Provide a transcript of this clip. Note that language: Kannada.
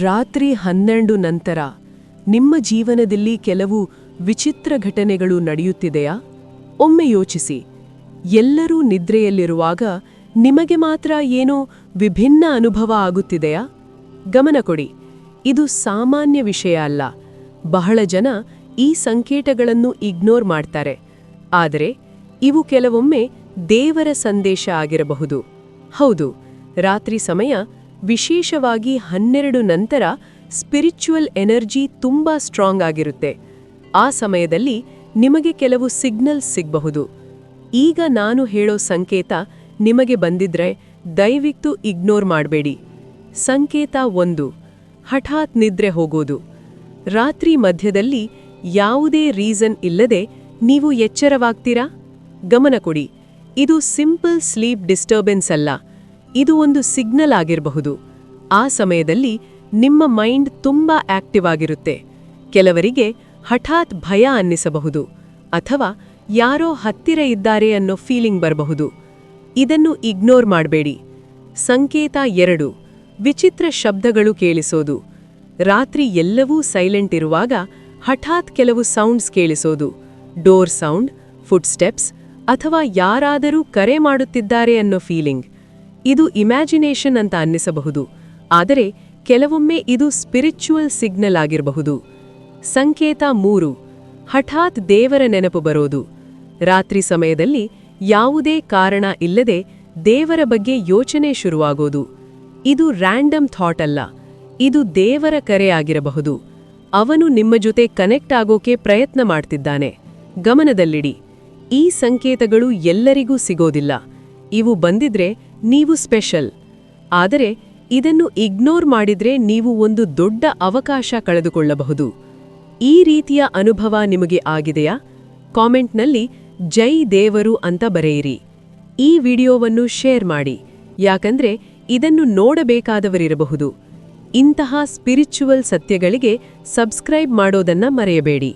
ರಾತ್ರಿ 12 ನಂತರ ನಿಮ್ಮ ಜೀವನದಲ್ಲಿ ಕೆಲವು ವಿಚಿತ್ರ ಘಟನೆಗಳು ನಡೆಯುತ್ತಿದೆಯಾ? ಒಮ್ಮೆ ಯೋಚಿಸಿ, ಎಲ್ಲರೂ ನಿದ್ರೆಯಲ್ಲಿರುವಾಗ ನಿಮಗೆ ಮಾತ್ರ ಏನೋ ವಿಭಿನ್ನ ಅನುಭವ ಆಗುತ್ತಿದೆಯಾ? ಗಮನ ಕೊಡಿ, ಇದು ಸಾಮಾನ್ಯ ವಿಷಯ ಅಲ್ಲ. ಬಹಳ ಜನ ಈ ಸಂಕೇತಗಳನ್ನು ಇಗ್ನೋರ್ ಮಾಡ್ತಾರೆ, ಆದರೆ ಇವು ಕೆಲವೊಮ್ಮೆ ದೇವರ ಸಂದೇಶ ಆಗಿರಬಹುದು. ಹೌದು, ರಾತ್ರಿ ಸಮಯ, ವಿಶೇಷವಾಗಿ 12 ನಂತರ ಸ್ಪಿರಿಚುವಲ್ ಎನರ್ಜಿ ತುಂಬಾ ಸ್ಟ್ರಾಂಗ್ ಆಗಿರುತ್ತೆ. ಆ ಸಮಯದಲ್ಲಿ ನಿಮಗೆ ಕೆಲವು ಸಿಗ್ನಲ್ಸ್ ಸಿಗಬಹುದು. ಈಗ ನಾನು ಹೇಳೋ ಸಂಕೇತ ನಿಮಗೆ ಬಂದಿದ್ರೆ ದಯವಿಟ್ಟು ಇಗ್ನೋರ್ ಮಾಡಬೇಡಿ. ಸಂಕೇತ 1, ಹಠಾತ್ ನಿದ್ರೆ ಹೋಗೋದು. ರಾತ್ರಿ ಮಧ್ಯದಲ್ಲಿ ಯಾವುದೇ ರೀಸನ್ ಇಲ್ಲದೆ ನೀವು ಎಚ್ಚರವಾಗ್ತೀರಾ? ಗಮನ ಕೊಡಿ, ಇದು ಸಿಂಪಲ್ ಸ್ಲೀಪ್ ಡಿಸ್ಟರ್ಬೆನ್ಸ್ ಅಲ್ಲ, ಇದು ಒಂದು ಸಿಗ್ನಲ್ ಆಗಿರಬಹುದು. ಆ ಸಮಯದಲ್ಲಿ ನಿಮ್ಮ ಮೈಂಡ್ ತುಂಬಾ ಆಕ್ಟಿವ್ ಆಗಿರುತ್ತೆ. ಕೆಲವರಿಗೆ ಹಠಾತ್ ಭಯ ಅನ್ನಿಸಬಹುದು, ಅಥವಾ ಯಾರೋ ಹತ್ತಿರ ಇದ್ದಾರೆ ಅನ್ನೋ ಫೀಲಿಂಗ್ ಬರಬಹುದು. ಇದನ್ನು ಇಗ್ನೋರ್ ಮಾಡಬೇಡಿ. ಸಂಕೇತ 2, ವಿಚಿತ್ರ ಶಬ್ದಗಳು ಕೇಳಿಸೋದು. ರಾತ್ರಿ ಎಲ್ಲವೂ ಸೈಲೆಂಟ್ ಇರುವಾಗ ಹಠಾತ್ ಕೆಲವು ಸೌಂಡ್ಸ್ ಕೇಳಿಸೋದು. ಡೋರ್ ಸೌಂಡ್, ಫುಟ್ ಸ್ಟೆಪ್ಸ್, ಅಥವಾ ಯಾರಾದರೂ ಕರೆ ಮಾಡುತ್ತಿದ್ದಾರೆ ಅನ್ನೋ ಫೀಲಿಂಗ್. ಇದು ಇಮ್ಯಾಜಿನೇಷನ್ ಅಂತ ಅನ್ನಿಸಬಹುದು, ಆದರೆ ಕೆಲವೊಮ್ಮೆ ಇದು ಸ್ಪಿರಿಚುವಲ್ ಸಿಗ್ನಲ್ ಆಗಿರಬಹುದು. ಸಂಕೇತ 3, ಹಠಾತ್ ದೇವರ ನೆನಪು ಬರೋದು. ರಾತ್ರಿ ಸಮಯದಲ್ಲಿ ಯಾವುದೇ ಕಾರಣ ಇಲ್ಲದೆ ದೇವರ ಬಗ್ಗೆ ಯೋಚನೆ ಶುರುವಾಗೋದು. ಇದು ರ್ಯಾಂಡಮ್ ಥಾಟ್ ಅಲ್ಲ, ಇದು ದೇವರ ಕರೆ ಆಗಿರಬಹುದು. ಅವನು ನಿಮ್ಮ ಜೊತೆ ಕನೆಕ್ಟ್ ಆಗೋಕೆ ಪ್ರಯತ್ನ ಮಾಡ್ತಿದ್ದಾನೆ. ಗಮನದಲ್ಲಿಡಿ, ಈ ಸಂಕೇತಗಳು ಎಲ್ಲರಿಗೂ ಸಿಗೋದಿಲ್ಲ. ಇವು ಬಂದಿದ್ರೆ ನೀವು ಸ್ಪೆಷಲ್. ಆದರೆ ಇದನ್ನು ಇಗ್ನೋರ್ ಮಾಡಿದ್ರೆ ನೀವು ಒಂದು ದೊಡ್ಡ ಅವಕಾಶ ಕಳೆದುಕೊಳ್ಳಬಹುದು. ಈ ರೀತಿಯ ಅನುಭವ ನಿಮಗೆ ಆಗಿದೆಯಾ? ಕಾಮೆಂಟ್ನಲ್ಲಿ ಜೈ ದೇವರು ಅಂತ ಬರೆಯಿರಿ. ಈ ವಿಡಿಯೋವನ್ನು ಶೇರ್ ಮಾಡಿ, ಯಾಕಂದ್ರೆ ಇದನ್ನು ನೋಡಬೇಕಾದವರಿರಬಹುದು. ಇಂತಹ ಸ್ಪಿರಿಚುವಲ್ ಸತ್ಯಗಳಿಗೆ ಸಬ್ಸ್ಕ್ರೈಬ್ ಮಾಡೋದನ್ನ ಮರೆಯಬೇಡಿ.